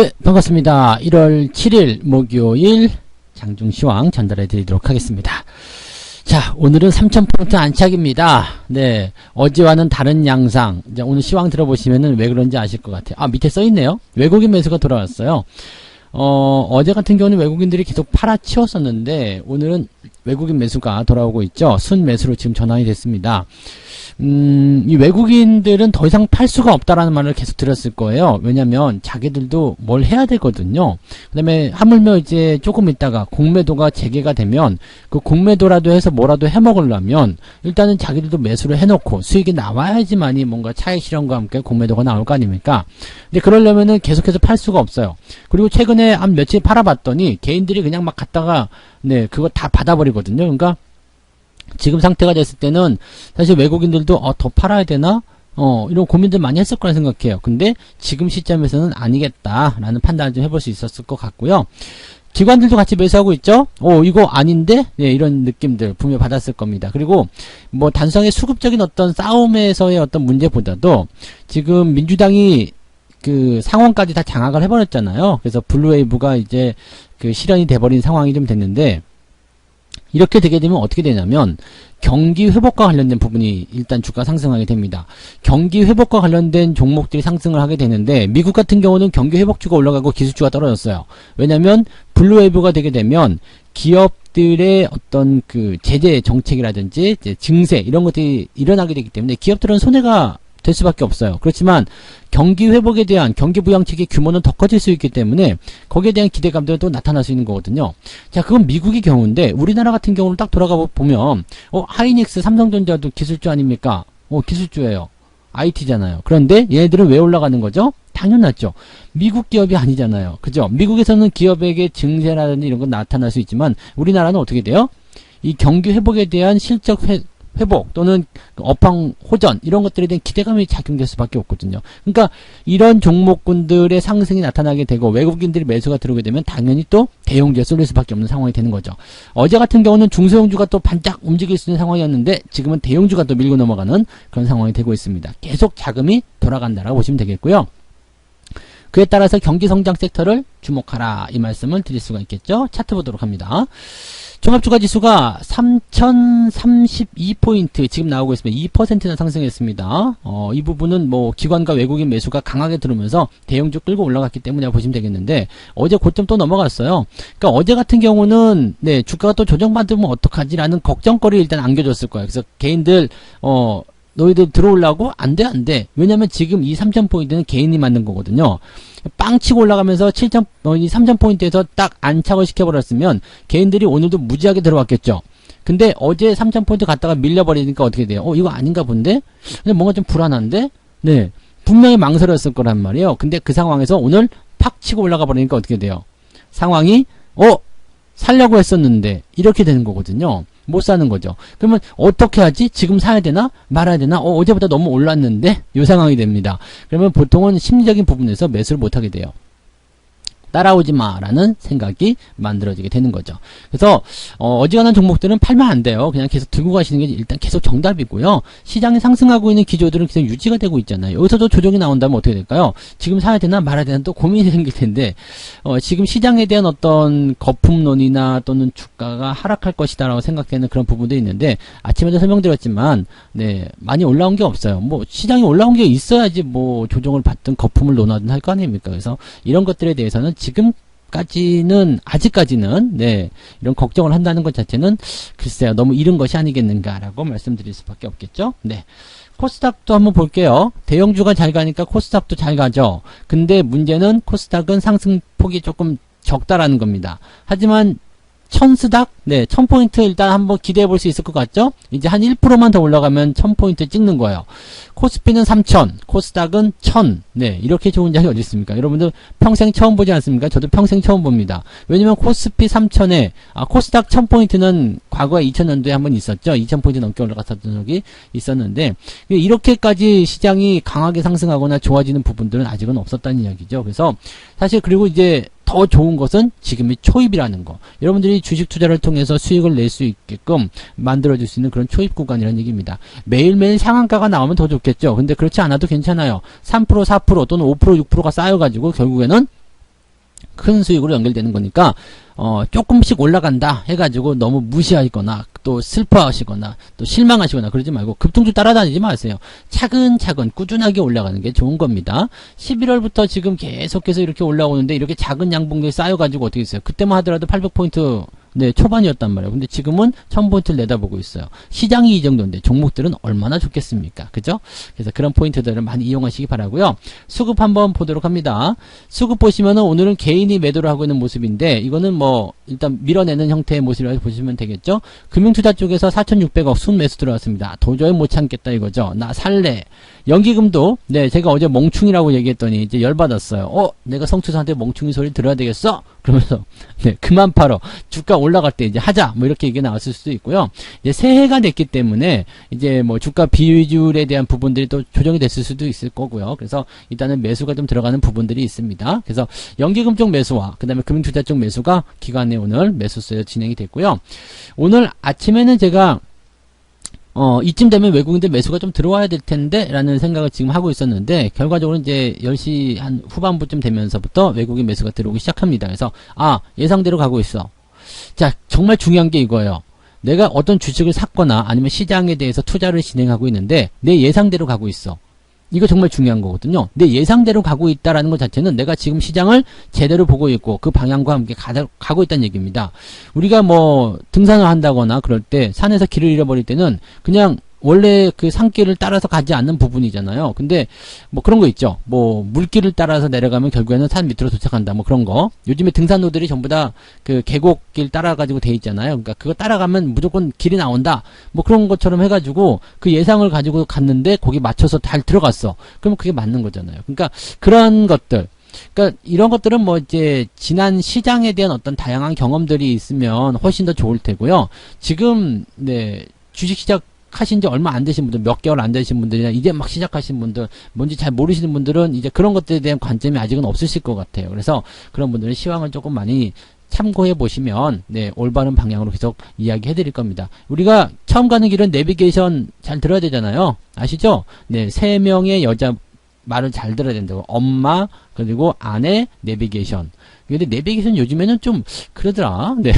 네, 반갑습니다. 1월 7일 목요일 장중시황 전달해 드리도록 하겠습니다. 자, 오늘은 3000포인트 안착입니다. 네, 어제와는 다른 양상. 이제 오늘 시황 들어보시면은 왜 그런지 아실 것 같아요. 아, 밑에 써있네요. 외국인 매수가 돌아왔어요. 어제 같은 경우는 외국인들이 계속 팔아치웠었는데 오늘은 외국인 매수가 돌아오고 있죠. 순매수로 지금 전환이 됐습니다. 이 외국인들은 더 이상 팔 수가 없다라는 말을 계속 들었을 거예요. 왜냐면 자기들도 뭘 해야 되거든요. 그 다음에 하물며 이제 조금 있다가 공매도가 재개가 되면 그 공매도라도 해서 뭐라도 해먹으려면 일단은 자기들도 매수를 해놓고 수익이 나와야지만이 뭔가 차익 실현과 함께 공매도가 나올 거 아닙니까? 근데 그러려면은 계속해서 팔 수가 없어요. 그리고 최근에 한 며칠 팔아봤더니 개인들이 그냥 막 갔다가 네, 그거 다 받아버리거든요. 그러니까 지금 상태가 됐을 때는 사실 외국인들도 더 팔아야 되나? 이런 고민들 많이 했을 거라 생각해요. 근데 지금 시점에서는 아니겠다라는 판단을 좀 해볼 수 있었을 것 같고요. 기관들도 같이 매수하고 있죠? 이거 아닌데? 네, 이런 느낌들 분명히 받았을 겁니다. 그리고 뭐 단순하게 수급적인 어떤 싸움에서의 어떤 문제보다도 지금 민주당이 그 상원까지 다 장악을 해버렸잖아요. 그래서 블루웨이브가 이제 그 실현이 돼버린 상황이 좀 됐는데 이렇게 되게 되면 어떻게 되냐면 경기 회복과 관련된 부분이 일단 주가 상승하게 됩니다. 경기 회복과 관련된 종목들이 상승을 하게 되는데 미국 같은 경우는 경기 회복주가 올라가고 기술주가 떨어졌어요. 왜냐면 블루웨이브가 되게 되면 기업들의 어떤 그 제재 정책이라든지 증세 이런 것들이 일어나게 되기 때문에 기업들은 손해가 될 수밖에 없어요. 그렇지만 경기 회복에 대한 경기 부양책의 규모는 더 커질 수 있기 때문에 거기에 대한 기대감들은 또 나타날 수 있는 거거든요. 자, 그건 미국의 경우인데 우리나라 같은 경우는 딱 돌아가 보면 하이닉스, 삼성전자도 기술주 아닙니까? 기술주예요. IT잖아요. 그런데 얘네들은 왜 올라가는 거죠? 당연하죠. 미국 기업이 아니잖아요. 그죠? 미국에서는 기업에게 증세라든지 이런 건 나타날 수 있지만 우리나라는 어떻게 돼요? 이 경기 회복에 대한 실적 회복 또는 업황 호전 이런 것들에 대한 기대감이 작용될 수밖에 없거든요. 그러니까 이런 종목군들의 상승이 나타나게 되고 외국인들이 매수가 들어오게 되면 당연히 또 대형주에 쏠릴 수밖에 없는 상황이 되는 거죠. 어제 같은 경우는 중소형주가 또 반짝 움직일 수 있는 상황이었는데 지금은 대형주가 또 밀고 넘어가는 그런 상황이 되고 있습니다. 계속 자금이 돌아간다라고 보시면 되겠고요. 그에 따라서 경기성장 섹터를 주목하라 이 말씀을 드릴 수가 있겠죠. 차트 보도록 합니다. 종합주가지수가 3032포인트 지금 나오고 있습니다. 2%나 상승했습니다. 이 부분은 뭐 기관과 외국인 매수가 강하게 들어오면서 대형주 끌고 올라갔기 때문에 보시면 되겠는데 어제 고점 또 넘어갔어요. 그러니까 어제 같은 경우는 네, 주가가 또 조정받으면 어떡하지라는 걱정거리를 일단 안겨줬을 거예요. 그래서 개인들 너희들 들어오려고? 안 돼. 왜냐면 지금 이 3000포인트는 개인이 만든 거거든요. 빵 치고 올라가면서 이 3000포인트에서 딱 안착을 시켜버렸으면 개인들이 오늘도 무지하게 들어왔겠죠. 근데 어제 3000포인트 갔다가 밀려버리니까 어떻게 돼요? 이거 아닌가 본데? 근데 뭔가 좀 불안한데? 네. 분명히 망설였을 거란 말이에요. 근데 그 상황에서 오늘 팍 치고 올라가 버리니까 어떻게 돼요? 상황이, 살려고 했었는데, 이렇게 되는 거거든요. 못 사는 거죠. 그러면 어떻게 하지? 지금 사야 되나? 말아야 되나? 어제보다 너무 올랐는데? 이 상황이 됩니다. 그러면 보통은 심리적인 부분에서 매수를 못하게 돼요. 따라오지 마라는 생각이 만들어지게 되는 거죠. 그래서 어지간한 종목들은 팔면 안 돼요. 그냥 계속 들고 가시는 게 일단 계속 정답이고요. 시장이 상승하고 있는 기조들은 계속 유지가 되고 있잖아요. 여기서도 조정이 나온다면 어떻게 될까요? 지금 사야 되나 말아야 되나 또 고민이 생길 텐데 지금 시장에 대한 어떤 거품론이나 또는 주가가 하락할 것이다 라고 생각되는 그런 부분도 있는데 아침에도 설명드렸지만 네, 많이 올라온 게 없어요. 뭐 시장이 올라온 게 있어야지 뭐 조정을 받든 거품을 논하든 할 거 아닙니까? 그래서 이런 것들에 대해서는 아직까지는, 네, 이런 걱정을 한다는 것 자체는, 글쎄요, 너무 이른 것이 아니겠는가라고 말씀드릴 수밖에 없겠죠? 네. 코스닥도 한번 볼게요. 대형주가 잘 가니까 코스닥도 잘 가죠. 근데 문제는 코스닥은 상승폭이 조금 적다라는 겁니다. 하지만, 천스닥? 네, 1000포인트 일단 한번 기대해 볼 수 있을 것 같죠? 이제 한 1%만 더 올라가면 1000포인트 찍는 거예요. 코스피는 3000, 코스닥은 1000. 네, 이렇게 좋은 자리 어디 있습니까? 여러분들 평생 처음 보지 않습니까? 저도 평생 처음 봅니다. 왜냐면 코스피 3000에, 코스닥 1000포인트는 과거에 2000년도에 한번 있었죠? 2000포인트 넘게 올라갔었던 적이 있었는데, 이렇게까지 시장이 강하게 상승하거나 좋아지는 부분들은 아직은 없었다는 이야기죠. 그래서, 사실 그리고 이제, 더 좋은 것은 지금이 초입이라는 거. 여러분들이 주식 투자를 통해서 수익을 낼 수 있게끔 만들어줄 수 있는 그런 초입 구간이라는 얘기입니다. 매일매일 상한가가 나오면 더 좋겠죠. 근데 그렇지 않아도 괜찮아요. 3%, 4% 또는 5%, 6%가 쌓여가지고 결국에는 큰 수익으로 연결되는 거니까 조금씩 올라간다 해가지고 너무 무시하거나 또 슬퍼하시거나 또 실망하시거나 그러지 말고 급등주 따라다니지 마세요. 차근차근 꾸준하게 올라가는 게 좋은 겁니다. 11월부터 지금 계속해서 이렇게 올라오는데 이렇게 작은 양봉들이 쌓여가지고 어떻게 있어요? 그때만 하더라도 800포인트 네, 초반이었단 말이에요. 근데 지금은 1000포인트를 내다보고 있어요. 시장이 이 정도인데 종목들은 얼마나 좋겠습니까? 그죠? 그래서 그런 포인트들을 많이 이용하시기 바라고요. 수급 한번 보도록 합니다. 수급 보시면은 오늘은 개인이 매도를 하고 있는 모습인데 이거는 뭐 일단 밀어내는 형태의 모습이라고 보시면 되겠죠? 금융투자 쪽에서 4,600억 순매수 들어왔습니다. 도저히 못 참겠다 이거죠. 나 살래. 연기금도 네, 제가 어제 멍충이라고 얘기했더니 이제 열받았어요. 내가 성투사한테 멍충이 소리 들어야 되겠어? 그러면서 네, 그만 팔어. 주가 올라갈 때 이제 하자. 뭐 이렇게 얘기 나왔을 수도 있고요. 이제 새해가 됐기 때문에 이제 뭐 주가 비율에 대한 부분들이 또 조정이 됐을 수도 있을 거고요. 그래서 일단은 매수가 좀 들어가는 부분들이 있습니다. 그래서 연기금 쪽 매수와 그다음에 금융투자 쪽 매수가 기관에 오늘 매수세에 진행이 됐고요. 오늘 아침에는 제가 이쯤 되면 외국인들 매수가 좀 들어와야 될 텐데 라는 생각을 지금 하고 있었는데 결과적으로 이제 10시 한 후반부쯤 되면서부터 외국인 매수가 들어오기 시작합니다. 그래서 예상대로 가고 있어. 자, 정말 중요한 게 이거예요. 내가 어떤 주식을 샀거나 아니면 시장에 대해서 투자를 진행하고 있는데 내 예상대로 가고 있어. 이거 정말 중요한 거거든요. 내 예상대로 가고 있다라는 것 자체는 내가 지금 시장을 제대로 보고 있고 그 방향과 함께 가고 있다는 얘기입니다. 우리가 뭐 등산을 한다거나 그럴 때 산에서 길을 잃어버릴 때는 그냥 원래 그 산길을 따라서 가지 않는 부분이잖아요. 근데 뭐 그런 거 있죠. 뭐 물길을 따라서 내려가면 결국에는 산 밑으로 도착한다. 뭐 그런 거. 요즘에 등산로들이 전부 다 그 계곡길 따라 가지고 돼 있잖아요. 그러니까 그거 따라가면 무조건 길이 나온다. 뭐 그런 것처럼 해가지고 그 예상을 가지고 갔는데 거기 맞춰서 잘 들어갔어. 그러면 그게 맞는 거잖아요. 그러니까 그런 것들. 그러니까 이런 것들은 뭐 이제 지난 시장에 대한 어떤 다양한 경험들이 있으면 훨씬 더 좋을 테고요. 지금 네 주식시장 하신 지 얼마 안 되신 분들, 몇 개월 안 되신 분들이나 이제 막 시작하신 분들, 뭔지 잘 모르시는 분들은 이제 그런 것들에 대한 관점이 아직은 없으실 것 같아요. 그래서 그런 분들은 시황을 조금 많이 참고해 보시면 네, 올바른 방향으로 계속 이야기해 드릴 겁니다. 우리가 처음 가는 길은 내비게이션 잘 들어야 되잖아요. 아시죠? 네, 3명의 여자 말을 잘 들어야 된다고. 엄마, 그리고 아내, 내비게이션. 근데 내비게이션 요즘에는 좀 그러더라. 네.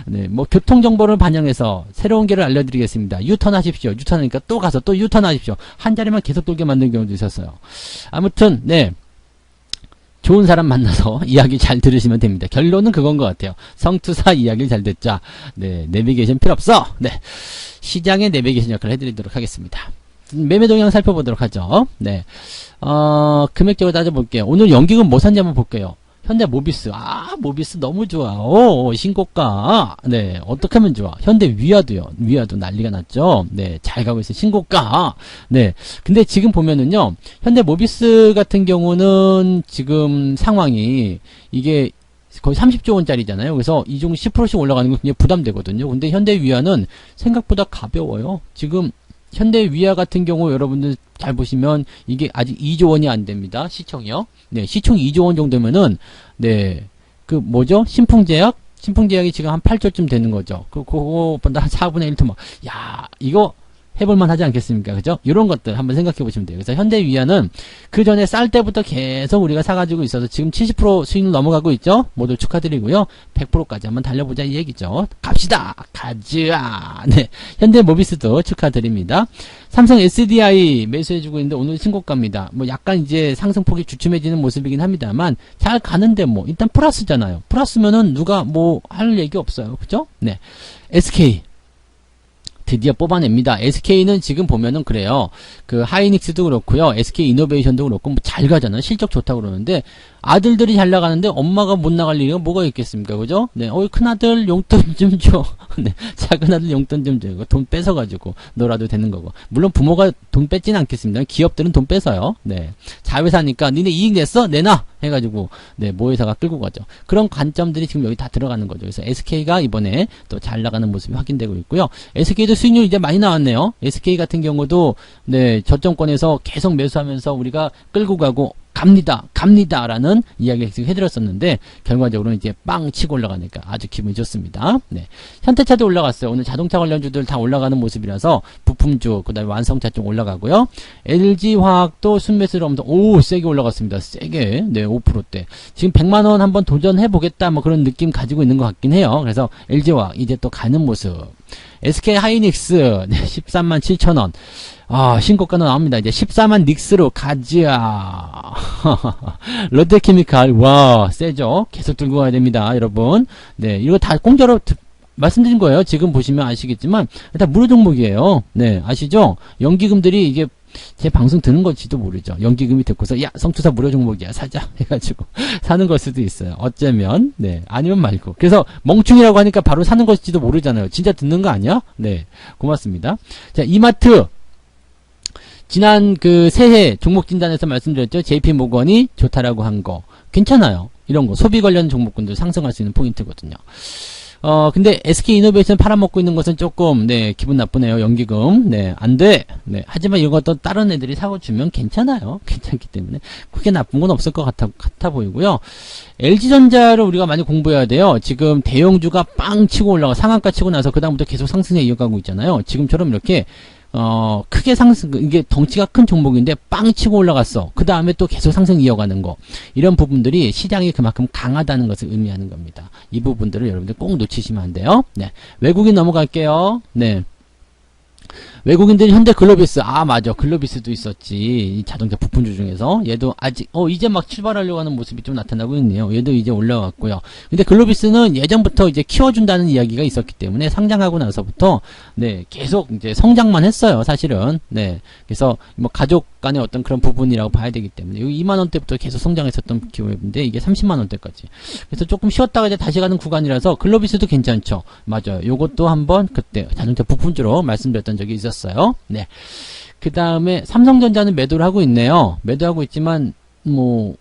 네, 뭐 교통정보를 반영해서 새로운 길을 알려드리겠습니다. 유턴하십시오. 유턴하니까 또 가서 또 유턴하십시오. 한 자리만 계속 돌게 만든 경우도 있었어요. 아무튼 네. 좋은 사람 만나서 이야기 잘 들으시면 됩니다. 결론은 그건 것 같아요. 성투사 이야기를 잘 듣자. 네, 내비게이션 필요 없어. 네, 시장의 내비게이션 역할을 해드리도록 하겠습니다. 매매 동향 살펴보도록 하죠. 네, 금액적으로 따져볼게요. 오늘 연기금 뭐 샀는지 한번 볼게요. 현대 모비스. 모비스 너무 좋아. 신고가. 네, 어떻게 하면 좋아? 현대 위아도요. 위아도 난리가 났죠. 네, 잘 가고 있어요. 신고가. 네. 근데 지금 보면은요, 현대 모비스 같은 경우는 지금 상황이 이게 거의 30조 원짜리잖아요. 그래서 이 중 10%씩 올라가는 건 굉장히 부담되거든요. 근데 현대 위아는 생각보다 가벼워요. 지금 현대 위아 같은 경우 여러분들 잘 보시면 이게 아직 2조 원이 안 됩니다. 시총이요. 네, 시총 2조 원 정도면은 네, 그 뭐죠? 신풍제약이 지금 한 8조쯤 되는 거죠. 그거보다 한 4분의 1더 막, 야, 이거 해볼만 하지 않겠습니까? 그죠? 이런 것들 한번 생각해 보시면 돼요. 그래서 현대위아는 그 전에 쌀 때부터 계속 우리가 사가지고 있어서 지금 70% 수익률 넘어가고 있죠? 모두 축하드리고요. 100%까지 한번 달려보자 이 얘기죠. 갑시다! 가즈아! 네. 현대모비스도 축하드립니다. 삼성 SDI 매수해주고 있는데 오늘 신고가입니다. 뭐 약간 이제 상승폭이 주춤해지는 모습이긴 합니다만 잘 가는데 뭐 일단 플러스잖아요. 플러스면은 누가 뭐 할 얘기 없어요. 그죠? 네. SK. 드디어 뽑아냅니다. SK는 지금 보면은 그래요. 그 하이닉스도 그렇고요. SK 이노베이션도 그렇고 뭐 잘 가잖아요. 실적 좋다고 그러는데 아들들이 잘 나가는데 엄마가 못 나갈 일이 뭐가 있겠습니까? 그죠? 네. 큰아들 용돈 좀 줘. 네. 작은아들 용돈 좀 줘. 돈 뺏어가지고 놀아도 되는 거고. 물론 부모가 돈 뺏지는 않겠습니다. 기업들은 돈 뺏어요. 네. 자회사니까 니네 이익 냈어? 내놔! 해가지고 네. 모회사가 끌고 가죠. 그런 관점들이 지금 여기 다 들어가는 거죠. 그래서 SK가 이번에 또 잘 나가는 모습이 확인되고 있고요. SK도 수익률 이제 많이 나왔네요. SK 같은 경우도 네. 저점권에서 계속 매수하면서 우리가 끌고 가고 갑니다라는 이야기를 계속 해드렸었는데 결과적으로는 이제 빵 치고 올라가니까 아주 기분이 좋습니다. 네. 현대차도 올라갔어요. 오늘 자동차 관련주들 다 올라가는 모습이라서 부품주, 그 다음에 완성차 좀 올라가고요. LG화학도 순매수를 하면서 세게 올라갔습니다. 세게. 네, 5%대. 지금 100만원 한번 도전해보겠다 뭐 그런 느낌 가지고 있는 것 같긴 해요. 그래서 LG화학 이제 또 가는 모습. SK하이닉스 13만 7천원. 신고가는 나옵니다. 이제 14만 닉스로 가자. 롯데케미칼, 와, 세죠? 계속 들고 가야 됩니다, 여러분. 네, 이거 다 공짜로 말씀드린 거예요. 지금 보시면 아시겠지만, 일단 무료 종목이에요. 네, 아시죠? 연기금들이 이게 제 방송 듣는 건지도 모르죠. 연기금이 듣고서, 야, 성투사 무료 종목이야, 사자. 해가지고, 사는 걸 수도 있어요. 어쩌면, 네, 아니면 말고. 그래서 멍충이라고 하니까 바로 사는 것일지도 모르잖아요. 진짜 듣는 거 아니야? 네, 고맙습니다. 자, 이마트. 지난 그 새해 종목 진단에서 말씀드렸죠. JP모건이 좋다라고 한 거. 괜찮아요. 이런 거. 소비 관련 종목군들 상승할 수 있는 포인트거든요. 근데 SK이노베이션 팔아먹고 있는 것은 조금, 네, 기분 나쁘네요. 연기금. 네, 안 돼. 네, 하지만 이런 것도 다른 애들이 사고 주면 괜찮아요. 괜찮기 때문에. 크게 나쁜 건 없을 것 같아 보이고요. LG전자를 우리가 많이 공부해야 돼요. 지금 대형주가 빵 치고 올라가, 상한가 치고 나서 그다음부터 계속 상승에 이어가고 있잖아요. 지금처럼 이렇게, 크게 상승, 이게 덩치가 큰 종목인데 빵 치고 올라갔어. 그 다음에 또 계속 상승 이어가는 거. 이런 부분들이 시장이 그만큼 강하다는 것을 의미하는 겁니다. 이 부분들을 여러분들 꼭 놓치시면 안 돼요. 네. 외국인 넘어갈게요. 네. 외국인들이 현대 글로비스, 맞아. 글로비스도 있었지. 이 자동차 부품주 중에서. 얘도 아직, 이제 막 출발하려고 하는 모습이 좀 나타나고 있네요. 얘도 이제 올라왔고요. 근데 글로비스는 예전부터 이제 키워준다는 이야기가 있었기 때문에 상장하고 나서부터, 네, 계속 이제 성장만 했어요. 사실은. 네. 그래서 뭐 가족 간의 어떤 그런 부분이라고 봐야 되기 때문에. 여기 2만원대부터 계속 성장했었던 기업인데 이게 30만원대까지. 그래서 조금 쉬었다가 이제 다시 가는 구간이라서 글로비스도 괜찮죠. 맞아요. 요것도 한번 그때 자동차 부품주로 말씀드렸던 적이 있었어요. 네. 그 다음에 삼성전자는 매도를 하고 있네요. 매도하고 있지만 뭐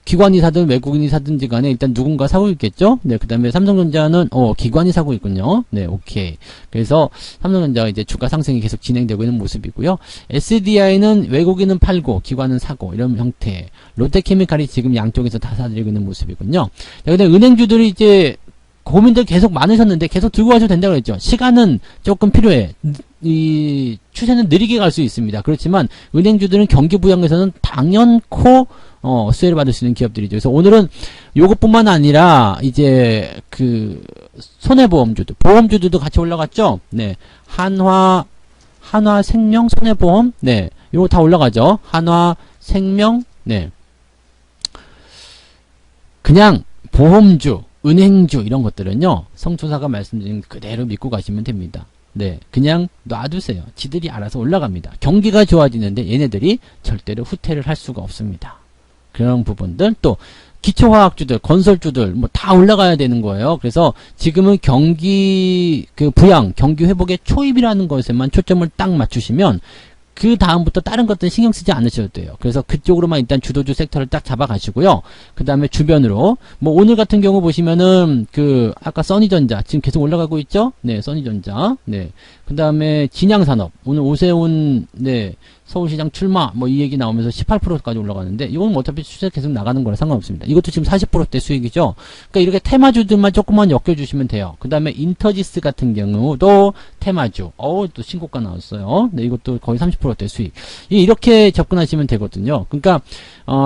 기관이 사든 외국인이 사든지 간에 일단 누군가 사고 있겠죠. 네. 그 다음에 삼성전자는 기관이 사고 있군요. 네. 오케이. 그래서 삼성전자가 이제 주가 상승이 계속 진행되고 있는 모습이고요. SDI는 외국인은 팔고 기관은 사고 이런 형태. 롯데케미칼이 지금 양쪽에서 다 사들이고 있는 모습이군요. 자, 근데 은행주들이 이제 고민들 계속 많으셨는데 계속 들고 가셔도 된다고 그랬죠. 시간은 조금 필요해. 이 추세는 느리게 갈 수 있습니다. 그렇지만 은행주들은 경기 부양에서는 당연코 수혜를 받을 수 있는 기업들이죠. 그래서 오늘은 요것뿐만 아니라 이제 그 손해보험주들, 보험주들도 같이 올라갔죠. 네, 한화생명 손해보험, 네, 요거 다 올라가죠. 한화생명, 네, 그냥 보험주, 은행주 이런 것들은요, 성투사가 말씀드린 그대로 믿고 가시면 됩니다. 네, 그냥 놔두세요. 지들이 알아서 올라갑니다. 경기가 좋아지는데 얘네들이 절대로 후퇴를 할 수가 없습니다. 그런 부분들, 또 기초화학주들, 건설주들 뭐 다 올라가야 되는 거예요. 그래서 지금은 경기 부양, 경기 회복의 초입이라는 것에만 초점을 딱 맞추시면 그 다음부터 다른 것들은 신경 쓰지 않으셔도 돼요. 그래서 그쪽으로만 일단 주도주 섹터를 딱 잡아가시고요. 그 다음에 주변으로 뭐 오늘 같은 경우 보시면은 아까 써니전자 지금 계속 올라가고 있죠. 네, 써니전자. 네, 그 다음에 진양산업 오늘 오세훈 네 서울시장 출마 뭐 이 얘기 나오면서 18%까지 올라가는데 이건 뭐 어차피 추세 계속 나가는 거라 상관없습니다. 이것도 지금 40%대 수익이죠. 그러니까 이렇게 테마주들만 조금만 엮여주시면 돼요. 그 다음에 인터지스 같은 경우도 테마주. 또 신고가 나왔어요. 네, 이것도 거의 30%대 수익. 이렇게 접근하시면 되거든요. 그러니까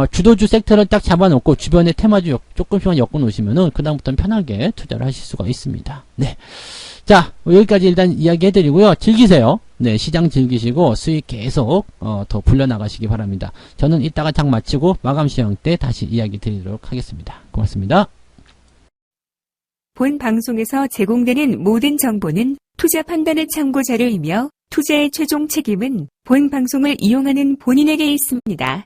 주도주 섹터를 딱 잡아놓고 주변에 테마주 조금씩만 엮어 놓으시면은 그 다음부터는 편하게 투자를 하실 수가 있습니다. 네. 자, 여기까지 일단 이야기 해드리고요. 즐기세요. 네, 시장 즐기시고 수익 계속 더 불려나가시기 바랍니다. 저는 이따가 장 마치고 마감 시황 때 다시 이야기 드리도록 하겠습니다. 고맙습니다. 본 방송에서 제공되는 모든 정보는 투자 판단의 참고 자료이며 투자의 최종 책임은 본 방송을 이용하는 본인에게 있습니다.